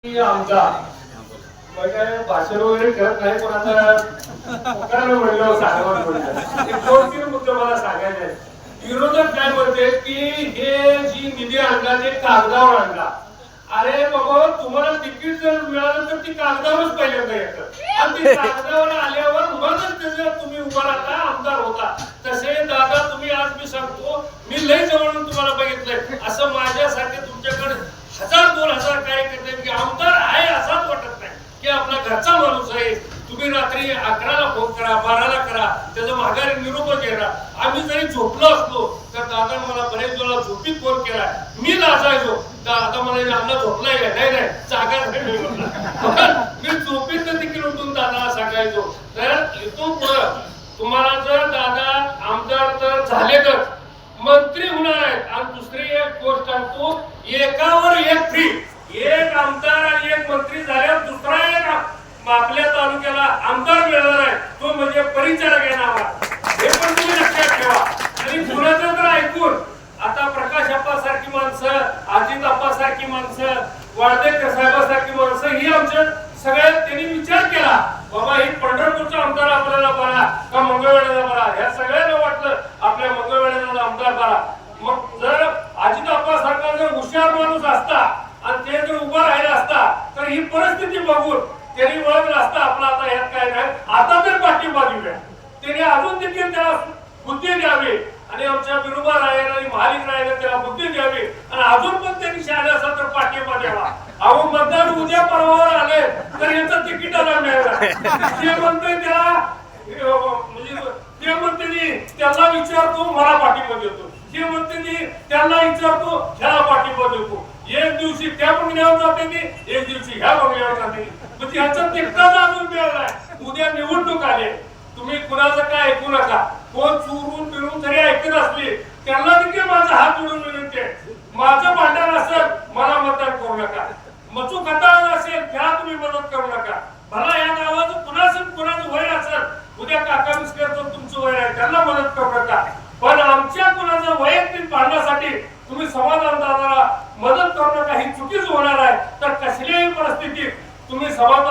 आमदार काय भाषण वगैरे करत नाही, पण आता म्हणलं सांगावं म्हणलं एक दोन तीन मुद्दे मला सांगायचे आहेत. विरोधक काय म्हणते की हे जी निधी आणला ते कागदावर आणला. अरे बाबा, तुम्हाला तिकीट जर मिळालं तर ती कागदावरच पहिल्यांदा येतं आणि ती कागदावर आल्यावर मगच त्याचं तुम्ही उभा राहता, आमदार होता. तसे दादा तुम्ही आज मी सांगतो, मी लय जवळून तुम्हाला बघितलंय. असं माझ्यासाठी तुमच्याकडे 1000-2000 कार्यकर्ते की आमदार आहे असाच वाटत नाही की आपला घरचा माणूस आहे. तुम्ही रात्री 11ला फोन करा, 12ला करा, त्याचा माघारी निरोप घ्या. आम्ही जरी झोपलो असलो तर दादा मला बरेच वेळा झोपीत फोन केला, मी लाजायचो. दादा मला आमला झोपलाय का? नाही नाही, जागा नाही मी झोपीत देखील उठून दादाला सांगायचो. तर इथून पुढं तुम्हाला जर दादा आमदार तर झालेतच, मंत्री होणार आहेत. आणि दुसरी एक गोष्ट सांगतो, एकावर एक फ्री. एक आमदार आणि एक मंत्री झाल्यावर दुसरा एक आपल्या तालुक्याला आमदार मिळणार आहे, तो म्हणजे परिचारक आहे नावा. हे पण तुम्ही लक्षात ठेवा. आणि कुणाचं तर ऐकून आता प्रकाश अप्पा सारखी माणसं, अजित अप्पा सारखी माणसं, वाळदेकर साहेबांसारखी माणसं ही आमच्या सगळ्यात त्यांनी विचार केला, बाबा ही पंढरपूरचा आमदार आपल्याला बरा का मंगळवेढ्याला बरा. ह्या सगळ्यांना वाटलं आपल्या मंगळवेढ्याला आमदार बरा. मग जर अजित अप्पा सारखा जर हुशार माणूस असता आणि ते जर उभा राहिला असता तर ही परिस्थिती बघून त्यांनी ओळखलं असता आपला आता ह्यात काय नाही. आता तर पाठिंबा देऊया, त्याने अजून देखील त्याला बुद्धी द्यावी आणि आमच्या विरोबा राहायला आणि महालिक राहायला त्याला बुद्धी द्यावी आणि अजून पण त्यांनी शहाणे असेल तर पाठिंबा द्यावा. अहो मतदार उद्या परवावर आले तर याचं तिकीटाला मिळणार. ते म्हणतोय त्याला म्हणजे ते म्हणते त्याला विचारतो मला पाठिंबा देतो, ते म्हणते त्याला विचारतो ह्याला पाठिंबा देतो. एक दिवशी त्या बंगल्यावर जाते, एक दिवशी ह्या बंगल्यावर जाते. म्हणजे ह्याचा तिकटाच अजून मिळालाय. उद्या निवडणूक आले, तुम्ही कुणाचं काय ऐकू नका. कोण चुरून फिरून जरी ऐकत असली त्यांना देखील माझा हात जोडून विनंती आहे, माझं भांडण असेल मला मतदान करू नका. मचू खताळ असेल त्याला तुम्ही मदत करू नका. भला या गावाचं कुणाचं वैर असेल, उद्या काका मिस्करचं तुमचं वैर आहे, त्यांना मदत करू नका. पण आमच्या कुणाचं वैयक्तिक भांडणासाठी तुम्ही समाधान दादाला मदत करू नका. ही चुकीच होणार आहे. तर कसल्याही परिस्थितीत तुम्ही समाधान